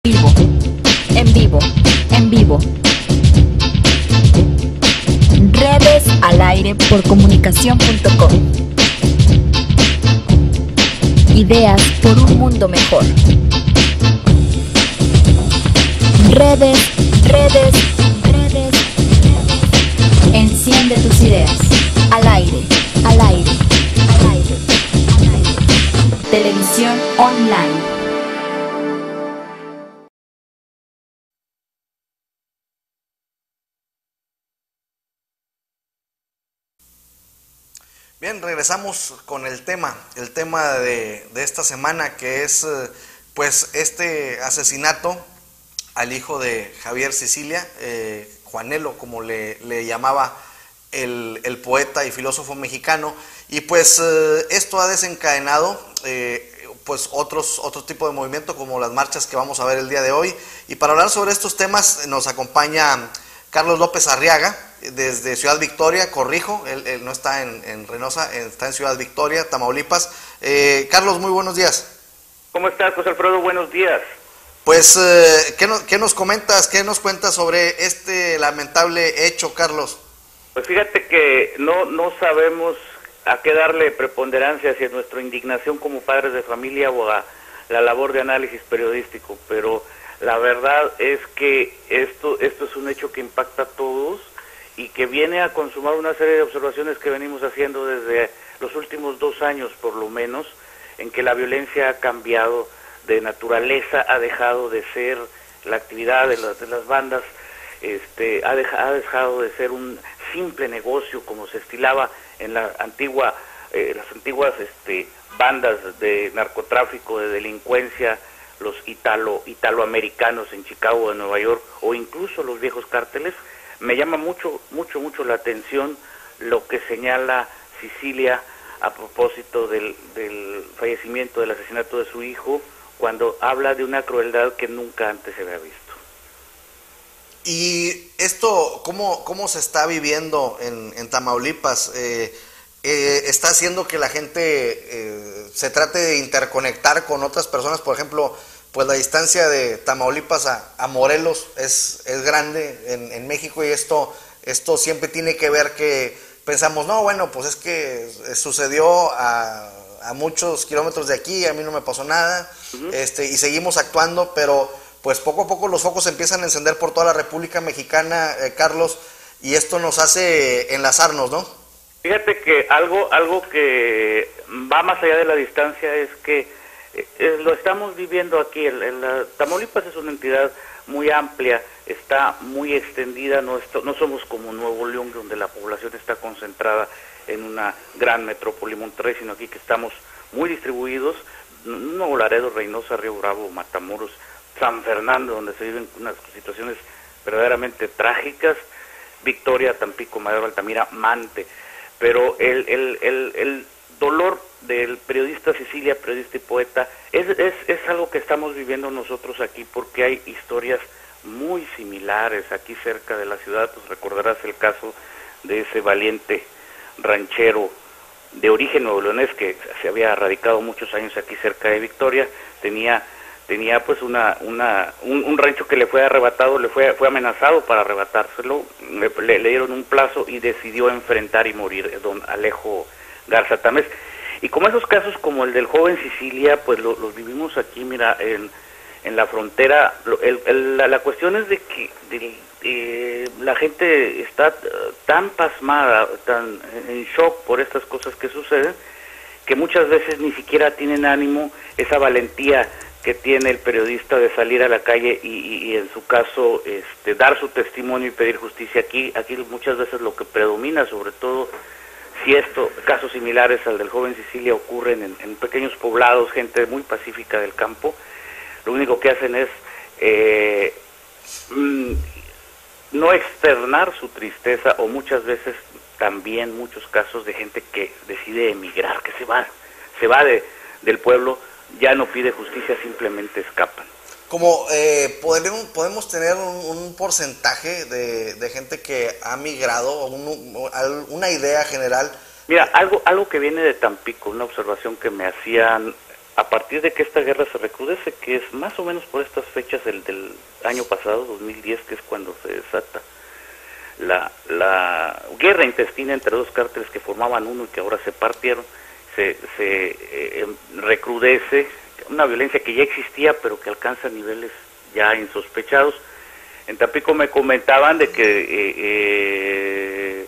vivo, en vivo, en vivo. Redes al aire por comunicación.com. Ideas por un mundo mejor. Redes, redes, redes. Enciende tus ideas. Al aire, al aire, al aire, al aire. Televisión online. Bien, regresamos con el tema de esta semana, que es pues este asesinato al hijo de Javier Sicilia, Juanelo, como le llamaba el poeta y filósofo mexicano, y pues esto ha desencadenado pues otro tipo de movimiento, como las marchas que vamos a ver el día de hoy. Y para hablar sobre estos temas nos acompaña Carlos López Arriaga, desde Ciudad Victoria, corrijo, él no está en Reynosa, está en Ciudad Victoria, Tamaulipas. Carlos, muy buenos días. ¿Cómo estás, José Alfredo? Buenos días. Pues, ¿qué nos comentas, qué nos cuentas sobre este lamentable hecho, Carlos? Pues fíjate que no sabemos a qué darle preponderancia hacia nuestra indignación como padres de familia o a la labor de análisis periodístico, pero la verdad es que esto es un hecho que impacta a todos y que viene a consumar una serie de observaciones que venimos haciendo desde los últimos 2 años, por lo menos, en que la violencia ha cambiado de naturaleza, ha dejado de ser la actividad de las bandas, ha dejado de ser un simple negocio como se estilaba en las antiguas bandas de narcotráfico, de delincuencia, los italoamericanos en Chicago, en Nueva York, o incluso los viejos cárteles. Me llama mucho la atención lo que señala Sicilia a propósito del fallecimiento, del asesinato de su hijo, cuando habla de una crueldad que nunca antes se había visto. ¿Y esto cómo se está viviendo en Tamaulipas? ¿Está haciendo que la gente se trate de interconectar con otras personas? Por ejemplo, pues la distancia de Tamaulipas a Morelos es grande en México, y esto siempre tiene que ver que pensamos, no, bueno, pues es que sucedió a muchos kilómetros de aquí, a mí no me pasó nada, y seguimos actuando, pero pues poco a poco los focos empiezan a encender por toda la República Mexicana, Carlos, y esto nos hace enlazarnos, ¿no? Fíjate que algo que va más allá de la distancia es que lo estamos viviendo aquí. Tamaulipas es una entidad muy amplia, está muy extendida, no somos como Nuevo León, donde la población está concentrada en una gran metrópoli, Monterrey, sino aquí que estamos muy distribuidos. Nuevo Laredo, Reynosa, Río Bravo, Matamoros, San Fernando, donde se viven unas situaciones verdaderamente trágicas, Victoria, Tampico, Madero, Altamira, Mante. Pero el dolor del periodista Sicilia, periodista y poeta, es algo que estamos viviendo nosotros aquí, porque hay historias muy similares aquí cerca de la ciudad. Pues recordarás el caso de ese valiente ranchero de origen nuevoleonés que se había radicado muchos años aquí cerca de Victoria. Tenía pues un rancho que le fue arrebatado, fue amenazado para arrebatárselo, le dieron un plazo y decidió enfrentar y morir, don Alejo Garza Tamés. Y como esos casos como el del joven Sicilia, pues los vivimos aquí, mira, en la frontera. La cuestión es de que la gente está tan pasmada, tan en shock por estas cosas que suceden, que muchas veces ni siquiera tienen ánimo, esa valentía que tiene el periodista de salir a la calle y en su caso dar su testimonio y pedir justicia. Aquí muchas veces lo que predomina, sobre todo si casos similares al del joven Sicilia ocurren en pequeños poblados, gente muy pacífica del campo, lo único que hacen es no externar su tristeza, o muchas veces también muchos casos de gente que decide emigrar, que se va del pueblo, ya no pide justicia, simplemente escapan. Como podemos tener un porcentaje de gente que ha migrado, una idea general. Mira, algo que viene de Tampico, una observación que me hacían a partir de que esta guerra se recrudece, que es más o menos por estas fechas del año pasado, 2010, que es cuando se desata la guerra intestina entre dos cárteles que formaban uno y que ahora se partieron, se recrudece una violencia que ya existía, pero que alcanza niveles ya insospechados. En Tampico me comentaban de que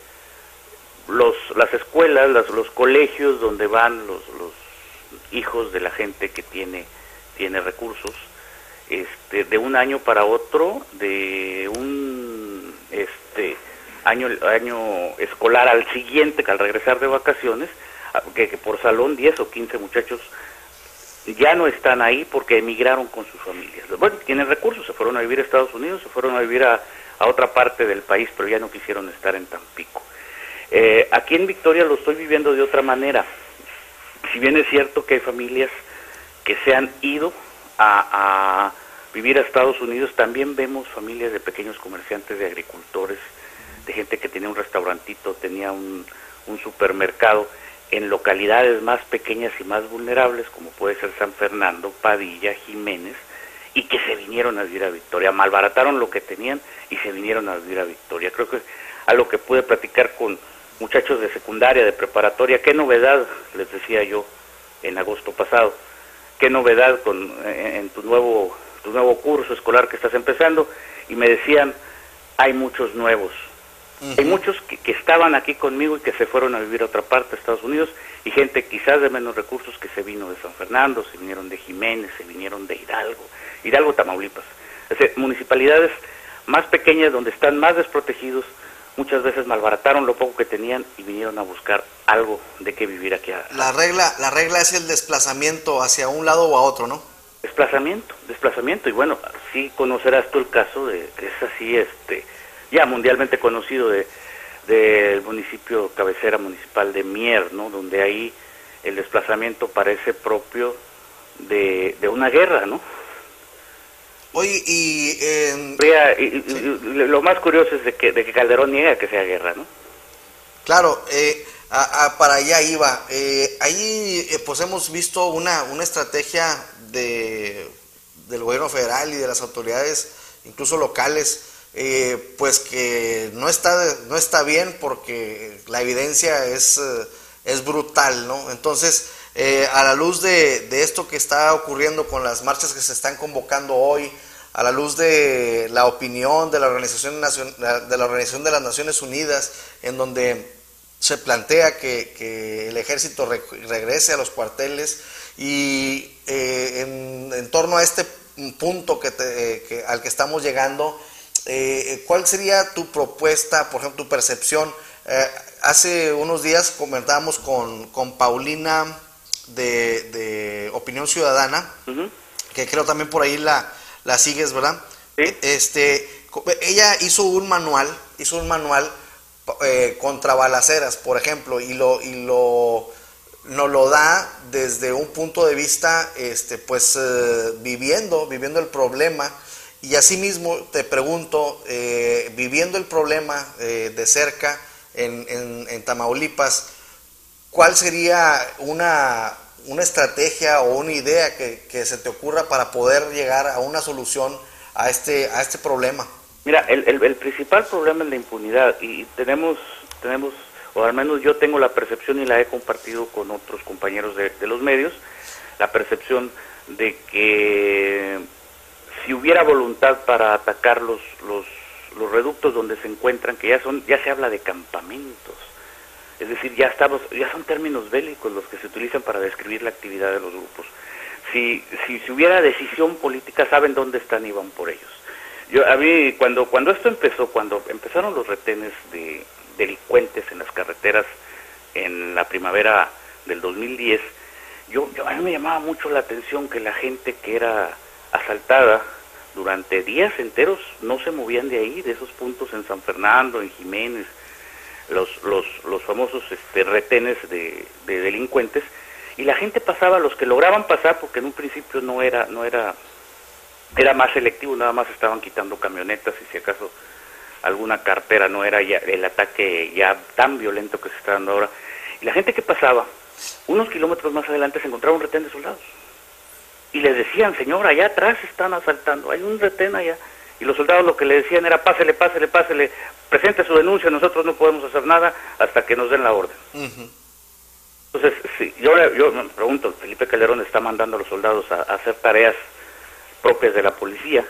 las escuelas, los colegios donde van los hijos de la gente que tiene recursos, de un año para otro, de un año escolar al siguiente, que al regresar de vacaciones, que por salón 10 o 15 muchachos ya no están ahí porque emigraron con sus familias. Bueno, tienen recursos, se fueron a vivir a Estados Unidos, se fueron a vivir a otra parte del país, pero ya no quisieron estar en Tampico. Aquí en Victoria lo estoy viviendo de otra manera. Si bien es cierto que hay familias que se han ido a vivir a Estados Unidos, también vemos familias de pequeños comerciantes, de agricultores, de gente que tenía un restaurantito, tenía un supermercado, en localidades más pequeñas y más vulnerables, como puede ser San Fernando, Padilla, Jiménez, y que se vinieron a vivir a Victoria, malbarataron lo que tenían y se vinieron a vivir a Victoria. Creo que es algo que pude platicar con muchachos de secundaria, de preparatoria. Qué novedad, les decía yo en agosto pasado, qué novedad en tu nuevo curso escolar que estás empezando, y me decían, hay muchos nuevos. Hay muchos que estaban aquí conmigo y que se fueron a vivir a otra parte de Estados Unidos, y gente quizás de menos recursos que se vino de San Fernando, se vinieron de Jiménez, se vinieron de Hidalgo, Tamaulipas. Es decir, municipalidades más pequeñas donde están más desprotegidos, muchas veces malbarataron lo poco que tenían y vinieron a buscar algo de qué vivir aquí. La regla es el desplazamiento hacia un lado o a otro, ¿no? Desplazamiento, y bueno, sí conocerás tú el caso de que es así, ya mundialmente conocido del municipio cabecera municipal de Mier, ¿no? Donde ahí el desplazamiento parece propio de una guerra, ¿no? Oye, y lo más curioso es de que Calderón niega que sea guerra, ¿no? Claro, para allá iba. Ahí pues hemos visto una estrategia del gobierno federal y de las autoridades, incluso locales, pues que no está bien, porque la evidencia es brutal, ¿no? Entonces, a la luz de esto que está ocurriendo con las marchas que se están convocando hoy, a la luz de la opinión de la Organización de las Naciones Unidas, en donde se plantea que el ejército regrese a los cuarteles, y en torno a este punto al que estamos llegando, ¿cuál sería tu propuesta, por ejemplo, tu percepción? Hace unos días comentábamos con Paulina de Opinión Ciudadana, que creo también por ahí la sigues, ¿verdad? Sí. Ella hizo un manual contra balaceras, por ejemplo, y nos lo da desde un punto de vista, viviendo el problema. Y asimismo te pregunto, viviendo el problema de cerca en Tamaulipas, ¿cuál sería una estrategia o una idea que se te ocurra para poder llegar a una solución a este problema? Mira, el principal problema es la impunidad, y tenemos, o al menos yo tengo la percepción, y la he compartido con otros compañeros de los medios, la percepción de que si hubiera voluntad para atacar los reductos donde se encuentran, que ya se habla de campamentos, es decir, ya son términos bélicos los que se utilizan para describir la actividad de los grupos. Si hubiera decisión política, saben dónde están y van por ellos. A mí, cuando esto empezó, cuando empezaron los retenes de delincuentes en las carreteras en la primavera del 2010, a mí me llamaba mucho la atención que la gente que era asaltada durante días enteros no se movían de ahí, de esos puntos en San Fernando, en Jiménez, los famosos retenes de delincuentes, y la gente pasaba, los que lograban pasar, porque en un principio era más selectivo, nada más estaban quitando camionetas y si acaso alguna cartera, no era ya el ataque ya tan violento que se está dando ahora. Y la gente que pasaba, unos kilómetros más adelante se encontraba un retén de soldados. y les decían, señor, allá atrás están asaltando, hay un retén allá, y los soldados lo que le decían era, pásele, pásele, pásele, presente su denuncia, nosotros no podemos hacer nada hasta que nos den la orden. Entonces, sí, yo me pregunto, Felipe Calderón está mandando a los soldados a hacer tareas propias de la policía,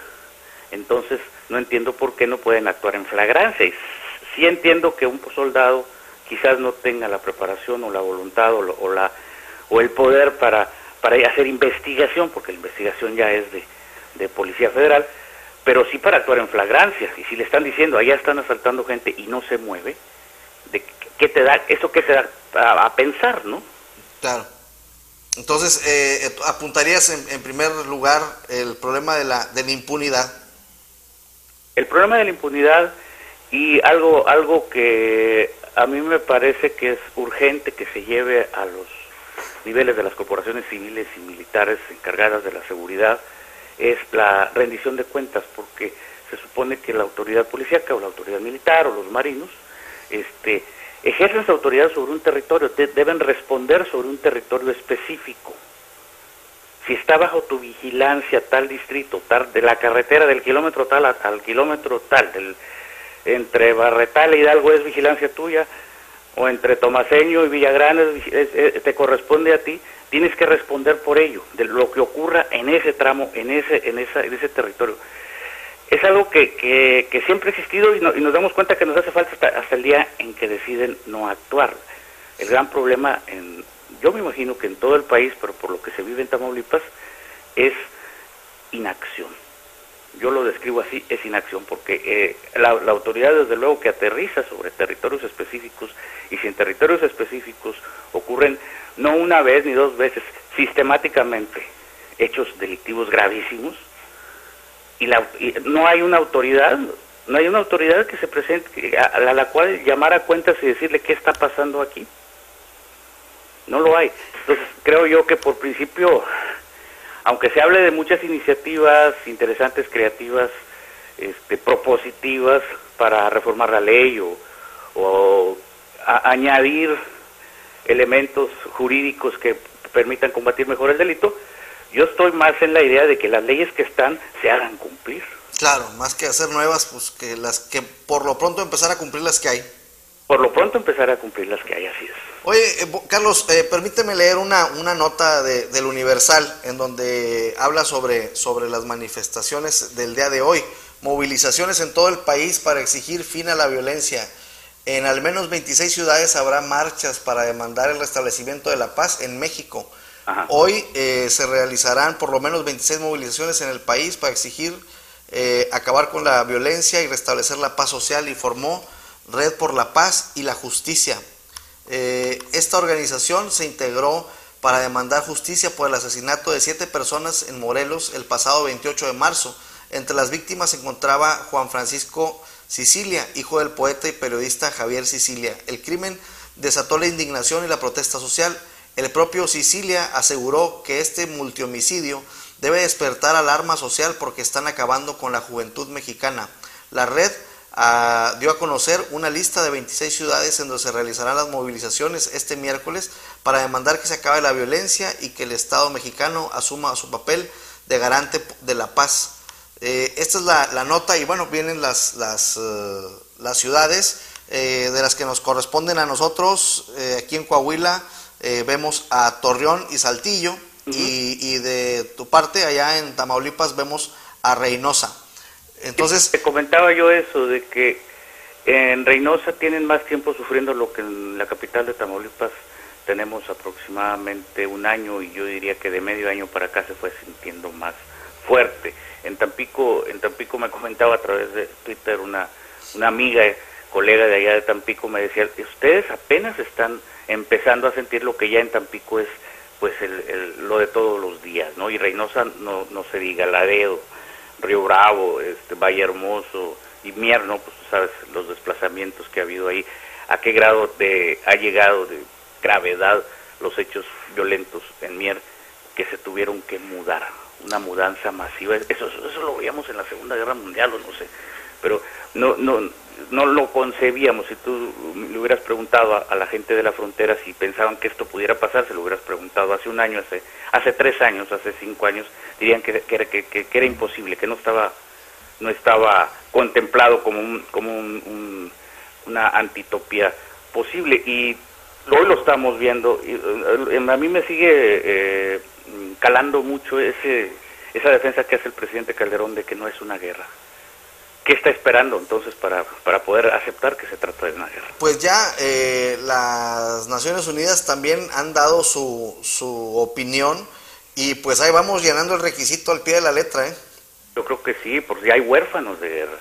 entonces no entiendo por qué no pueden actuar en flagrancia. Y sí entiendo que un soldado quizás no tenga la preparación o la voluntad o el poder para hacer investigación, porque la investigación ya es de Policía Federal, pero sí para actuar en flagrancia. Y si le están diciendo, allá están asaltando gente y no se mueve, ¿qué te da? ¿Eso qué te da a pensar, no? Claro. Entonces, apuntarías en primer lugar el problema de la impunidad. El problema de la impunidad y algo que a mí me parece que es urgente que se lleve a los niveles de las corporaciones civiles y militares encargadas de la seguridad es la rendición de cuentas, porque se supone que la autoridad policíaca o la autoridad militar o los marinos ejercen su autoridad sobre un territorio, deben responder sobre un territorio específico. Si está bajo tu vigilancia tal distrito, tal, de la carretera del kilómetro tal al kilómetro tal, entre Barretal e Hidalgo es vigilancia tuya, o entre Tomaseño y Villagrán te corresponde a ti, tienes que responder por ello, de lo que ocurra en ese tramo, en ese territorio. Es algo que siempre ha existido y nos damos cuenta que nos hace falta hasta el día en que deciden no actuar. El gran problema, yo me imagino que en todo el país, pero por lo que se vive en Tamaulipas, es inacción. Yo lo describo así, es inacción, porque la autoridad desde luego que aterriza sobre territorios específicos, y si en territorios específicos ocurren no una vez ni dos veces, sistemáticamente hechos delictivos gravísimos, y no hay una autoridad que se presente, a la cual llamar a cuentas y decirle qué está pasando aquí. No lo hay. Entonces creo yo que por principio, aunque se hable de muchas iniciativas interesantes, creativas, propositivas para reformar la ley o añadir elementos jurídicos que permitan combatir mejor el delito, yo estoy más en la idea de que las leyes que están se hagan cumplir. Claro, más que hacer nuevas, pues que por lo pronto empezar a cumplir las que hay. Por lo pronto empezar a cumplir las que hay, así es. Oye, Carlos, permíteme leer una nota del Universal en donde habla sobre las manifestaciones del día de hoy. Movilizaciones en todo el país para exigir fin a la violencia. En al menos 26 ciudades habrá marchas para demandar el restablecimiento de la paz en México. Ajá. Hoy se realizarán por lo menos 26 movilizaciones en el país para exigir acabar con la violencia y restablecer la paz social, informó Red por la Paz y la Justicia. Esta organización se integró para demandar justicia por el asesinato de 7 personas en Morelos el pasado 28 de marzo. Entre las víctimas se encontraba Juan Francisco Sicilia, hijo del poeta y periodista Javier Sicilia. El crimen desató la indignación y la protesta social. El propio Sicilia aseguró que este multihomicidio debe despertar alarma social porque están acabando con la juventud mexicana. La red dio a conocer una lista de 26 ciudades en donde se realizarán las movilizaciones este miércoles para demandar que se acabe la violencia y que el Estado mexicano asuma su papel de garante de la paz. Esta es la nota y bueno, vienen las ciudades de las que nos corresponden a nosotros. Aquí en Coahuila vemos a Torreón y Saltillo. Uh-huh. y de tu parte allá en Tamaulipas vemos a Reynosa. Entonces te comentaba yo eso de que en Reynosa tienen más tiempo sufriendo lo que en la capital de Tamaulipas tenemos aproximadamente un año, y yo diría que de medio año para acá se fue sintiendo más fuerte. En Tampico me comentaba a través de Twitter una amiga, colega de allá de Tampico, me decía, ustedes apenas están empezando a sentir lo que ya en Tampico es pues lo de todos los días, ¿no? Y Reynosa no se diga, Laredo, Río Bravo, Valle Hermoso y Mier, ¿no? Pues tú sabes los desplazamientos que ha habido ahí, a qué grado ha llegado de gravedad los hechos violentos en Mier, que se tuvieron que mudar, una mudanza masiva. Eso lo veíamos en la Segunda Guerra Mundial, o no sé, pero no no lo concebíamos. Si tú le hubieras preguntado a la gente de la frontera si pensaban que esto pudiera pasar, se lo hubieras preguntado hace un año, hace 3 años, hace 5 años, dirían que era imposible, que no estaba contemplado como una antitopía posible, y hoy lo estamos viendo. Y a mí me sigue calando mucho esa defensa que hace el presidente Calderón de que no es una guerra. ¿Qué está esperando entonces para poder aceptar que se trata de una guerra? Pues ya las Naciones Unidas también han dado su opinión, y pues ahí vamos llenando el requisito al pie de la letra, ¿eh? Yo creo que sí, porque hay huérfanos de guerra.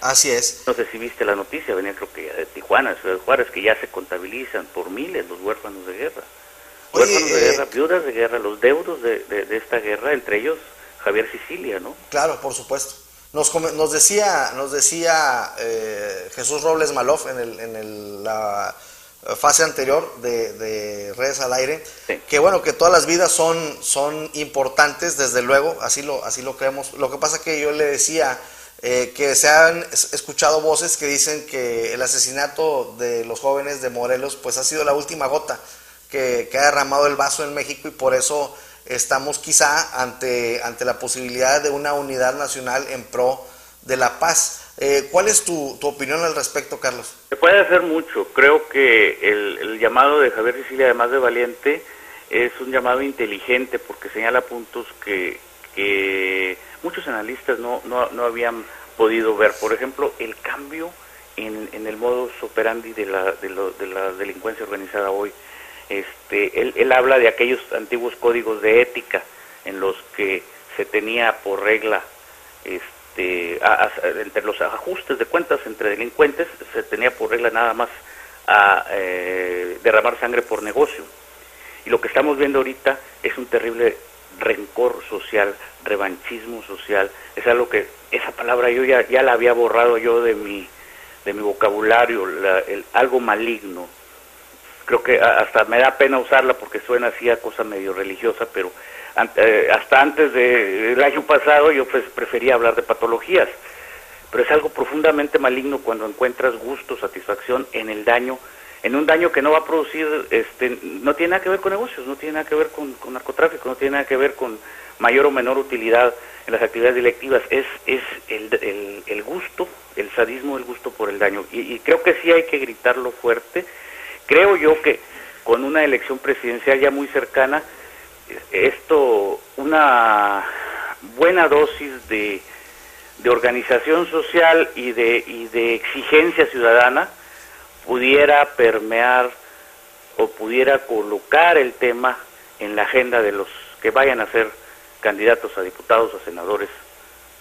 Así es. No sé si viste la noticia, venía creo que de Tijuana, Ciudad Juárez, que ya se contabilizan por miles los huérfanos de guerra. Huérfanos de guerra, viudas de guerra, los deudos de esta guerra, entre ellos Javier Sicilia, ¿no? Claro, por supuesto. Nos decía Jesús Robles Malof en la fase anterior de Redes al Aire, sí, que bueno, que todas las vidas son importantes, desde luego, así lo creemos. Lo que pasa que yo le decía que se han escuchado voces que dicen que el asesinato de los jóvenes de Morelos pues ha sido la última gota que ha derramado el vaso en México, y por eso estamos quizá ante la posibilidad de una unidad nacional en pro de la paz. ¿Cuál es tu opinión al respecto, Carlos? Se puede hacer mucho. Creo que el llamado de Javier Sicilia, además de valiente, es un llamado inteligente, porque señala puntos que muchos analistas no habían podido ver. Por ejemplo, el cambio en el modus operandi de la delincuencia organizada hoy. Él habla de aquellos antiguos códigos de ética en los que se tenía por regla, entre los ajustes de cuentas entre delincuentes, se tenía por regla nada más derramar sangre por negocio. Y lo que estamos viendo ahorita es un terrible rencor social, revanchismo social. Es algo que, esa palabra yo ya la había borrado yo de mi vocabulario, algo maligno. Creo que hasta me da pena usarla porque suena así a cosa medio religiosa, pero hasta antes del año pasado yo prefería hablar de patologías. Pero es algo profundamente maligno cuando encuentras gusto, satisfacción en el daño, en un daño que no va a producir, no tiene nada que ver con negocios, no tiene nada que ver con narcotráfico, no tiene nada que ver con mayor o menor utilidad en las actividades delictivas. Es el gusto, el sadismo, el gusto por el daño. Y creo que sí hay que gritarlo fuerte. Creo yo que con una elección presidencial ya muy cercana, una buena dosis de organización social y de exigencia ciudadana pudiera permear o pudiera colocar el tema en la agenda de los que vayan a ser candidatos a diputados, a senadores,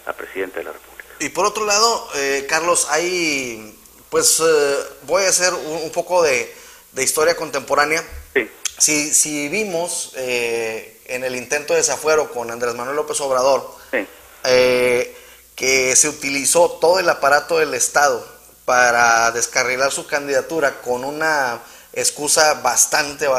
a presidente de la República. Y por otro lado, Carlos, hay, voy a hacer un poco de historia contemporánea. Sí. Si vimos en el intento de desafuero con Andrés Manuel López Obrador, sí, que se utilizó todo el aparato del Estado para descarrilar su candidatura con una excusa bastante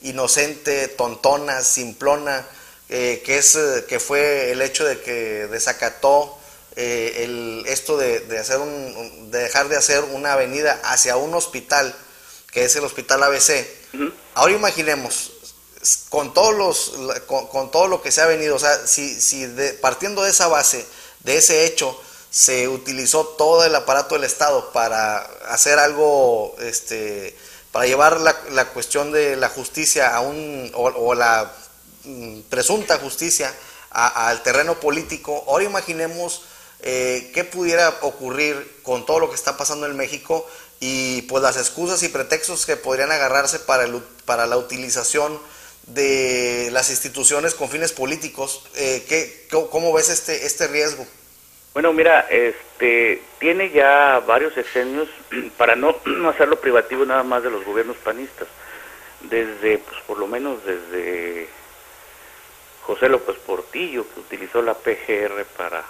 inocente, tontona, simplona, que fue el hecho de que desacató esto de dejar de hacer una avenida hacia un hospital, que es el Hospital ABC. Uh-huh. Ahora imaginemos, con todo lo que se ha venido, o sea, partiendo de esa base, de ese hecho, se utilizó todo el aparato del Estado para hacer algo, para llevar la cuestión de la justicia o la presunta justicia al terreno político. Ahora imaginemos qué pudiera ocurrir con todo lo que está pasando en México, y pues las excusas y pretextos que podrían agarrarse para la utilización de las instituciones con fines políticos. ¿Cómo ves este riesgo? Bueno, mira, tiene ya varios sexenios, para no hacerlo privativo nada más de los gobiernos panistas, por lo menos desde José López Portillo, que utilizó la PGR para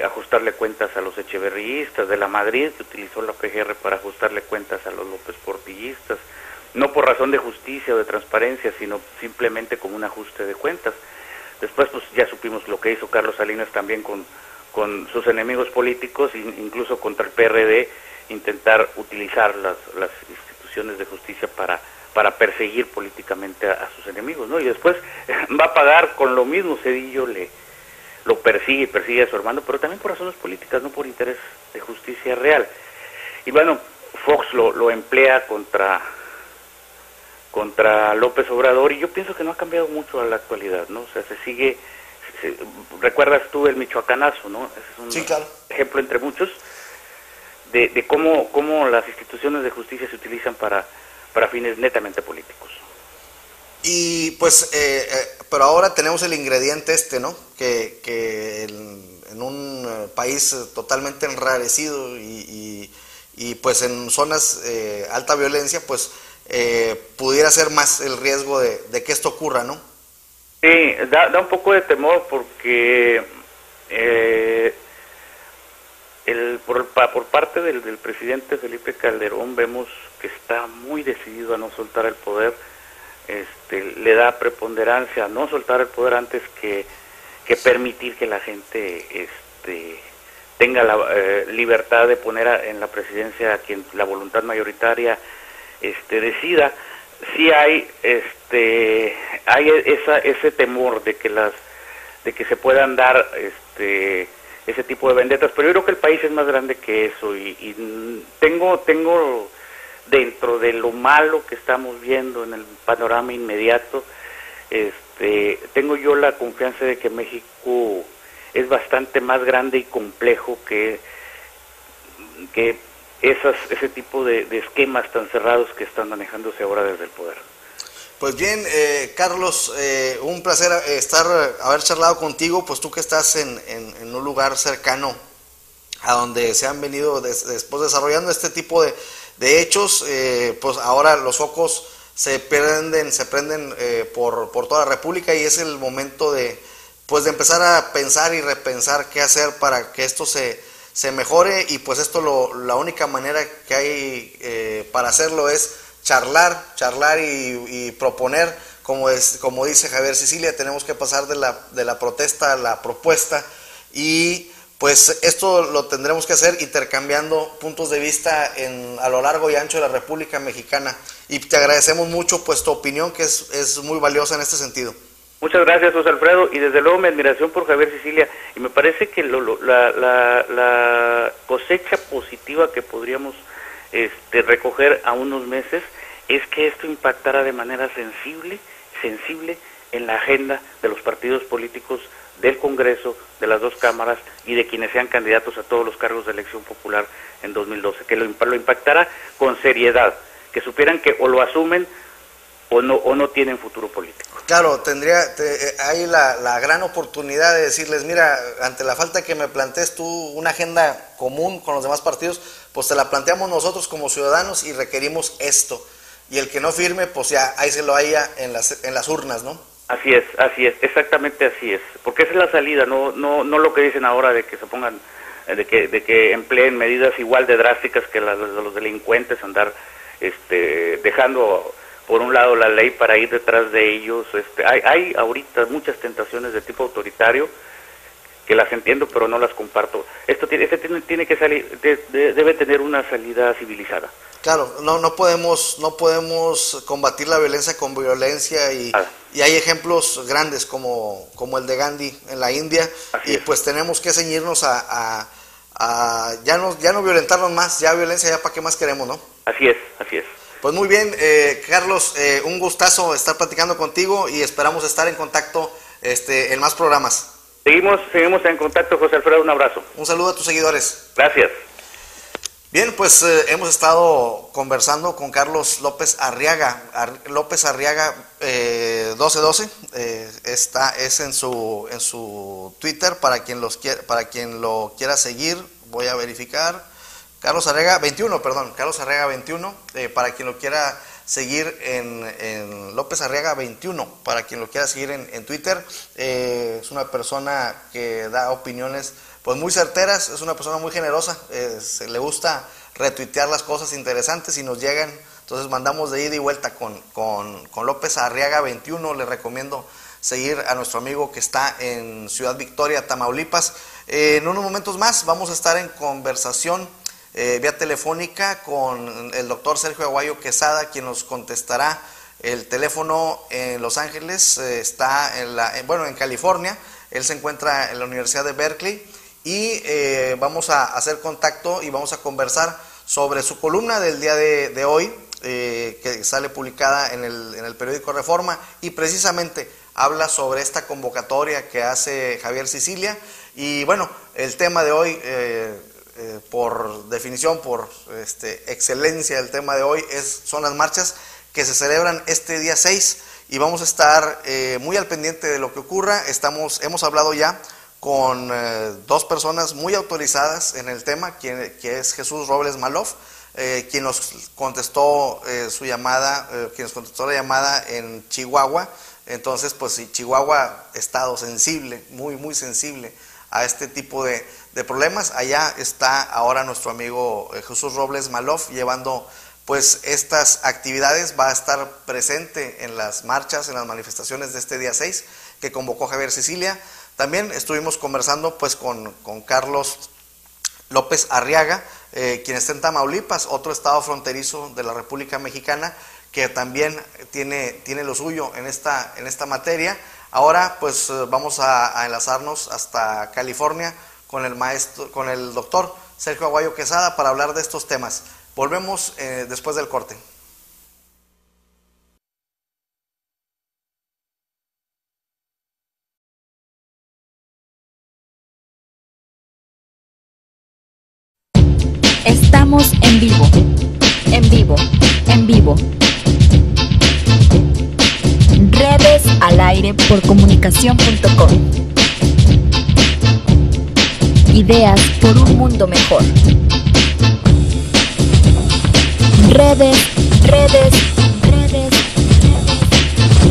ajustarle cuentas a los echeverriistas, de la Madrid, que utilizó la PGR para ajustarle cuentas a los López Portillistas, no por razón de justicia o de transparencia, sino simplemente como un ajuste de cuentas. Después pues ya supimos lo que hizo Carlos Salinas también con con sus enemigos políticos, incluso contra el PRD, intentar utilizar las instituciones de justicia para perseguir políticamente a sus enemigos, ¿no? Y después va a pagar con lo mismo. Zedillo lo persigue a su hermano, pero también por razones políticas, no por interés de justicia real. Y bueno, Fox lo emplea contra López Obrador, y yo pienso que no ha cambiado mucho a la actualidad, ¿no? O sea, recuerdas tú el michoacanazo, ¿no? Ese es un Sí, claro. ejemplo entre muchos de cómo las instituciones de justicia se utilizan para fines netamente políticos. Y pues, pero ahora tenemos el ingrediente ¿no? Que en un país totalmente enrarecido y pues en zonas alta violencia, pues pudiera ser más el riesgo de que esto ocurra, ¿no? Sí, da un poco de temor porque por parte del presidente Felipe Calderón vemos que está muy decidido a no soltar el poder. Le da preponderancia a no soltar el poder antes que permitir que la gente tenga la libertad de poner en la presidencia a quien la voluntad mayoritaria decida. Sí hay ese temor de que se puedan dar ese tipo de vendetas, pero yo creo que el país es más grande que eso, y tengo dentro de lo malo que estamos viendo en el panorama inmediato, tengo yo la confianza de que México es bastante más grande y complejo que ese tipo de esquemas tan cerrados que están manejándose ahora desde el poder. Pues bien, Carlos, un placer haber charlado contigo, pues tú que estás en un lugar cercano a donde se han venido después desarrollando este tipo de hechos, pues ahora los focos se prenden por toda la República, y es el momento de empezar a pensar y repensar qué hacer para que esto se mejore, y pues esto la única manera que hay para hacerlo es charlar y proponer, como dice Javier Sicilia, tenemos que pasar de la protesta a la propuesta, y pues esto lo tendremos que hacer intercambiando puntos de vista a lo largo y ancho de la República Mexicana, y te agradecemos mucho pues tu opinión, que es muy valiosa en este sentido. Muchas gracias, José Alfredo, y desde luego mi admiración por Javier Sicilia, y me parece que la cosecha positiva que podríamos recoger a unos meses es que esto impactara de manera sensible en la agenda de los partidos políticos, del Congreso, de las dos cámaras y de quienes sean candidatos a todos los cargos de elección popular en 2012, que lo impactara con seriedad, que supieran que o lo asumen o no tienen futuro político. Claro, hay la gran oportunidad de decirles, mira, ante la falta que me plantees tú una agenda común con los demás partidos, pues te la planteamos nosotros como ciudadanos y requerimos esto. Y el que no firme, pues ya ahí se lo haya en las urnas, ¿no? Así es, exactamente así es, porque esa es la salida, no lo que dicen ahora de que se pongan, de que empleen medidas igual de drásticas que las de los delincuentes, andar dejando por un lado la ley para ir detrás de ellos. Hay ahorita muchas tentaciones de tipo autoritario que las entiendo, pero no las comparto. Tiene que salir, debe tener una salida civilizada. Claro, no podemos combatir la violencia con violencia, y hay ejemplos grandes como el de Gandhi en la India. Así es. Pues tenemos que ceñirnos a ya no violentarnos más, ya violencia, ya para qué más queremos, ¿no? Así es. Pues muy bien, Carlos, un gustazo estar platicando contigo, y esperamos estar en contacto en más programas. Seguimos en contacto, José Alfredo, un abrazo. Un saludo a tus seguidores. Gracias. Bien, pues hemos estado conversando con Carlos López Arriaga. López Arriaga 1212 es en su Twitter, para quien lo quiera seguir. Voy a verificar. Carlos Arriaga 21, para quien lo quiera seguir en López Arriaga 21, para quien lo quiera seguir en Twitter. Es una persona que da opiniones pues muy certeras, es una persona muy generosa, le gusta retuitear las cosas interesantes y nos llegan, entonces mandamos de ida y vuelta con López Arriaga 21. Le recomiendo seguir a nuestro amigo que está en Ciudad Victoria, Tamaulipas. En unos momentos más vamos a estar en conversación vía telefónica con el doctor Sergio Aguayo Quesada, quien nos contestará. El teléfono en Los Ángeles está en California. Él se encuentra en la Universidad de Berkeley y vamos a hacer contacto y vamos a conversar sobre su columna del día de hoy, que sale publicada en el periódico Reforma, y precisamente habla sobre esta convocatoria que hace Javier Sicilia. Y bueno, el tema de hoy, por definición, por excelencia, el tema de hoy son las marchas que se celebran este día 6, y vamos a estar muy al pendiente de lo que ocurra. Hemos hablado ya con dos personas muy autorizadas en el tema, que es Jesús Robles Maloff, quien nos contestó la llamada en Chihuahua. Entonces, pues sí, Chihuahua, estado sensible, muy sensible a este tipo de problemas. Allá está ahora nuestro amigo Jesús Robles Maloff llevando pues estas actividades. Va a estar presente en las marchas, en las manifestaciones de este día 6 que convocó Javier Sicilia. También estuvimos conversando pues con Carlos López Arriaga, quien está en Tamaulipas, otro estado fronterizo de la República Mexicana, que también tiene lo suyo en esta materia. Ahora pues vamos a enlazarnos hasta California con el doctor Sergio Aguayo Quesada para hablar de estos temas. Volvemos después del corte. Estamos en vivo. Redes al aire por comunicación.com. Ideas por un mundo mejor. Redes.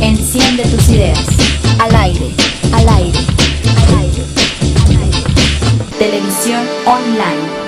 Enciende tus ideas. Al aire. Televisión online.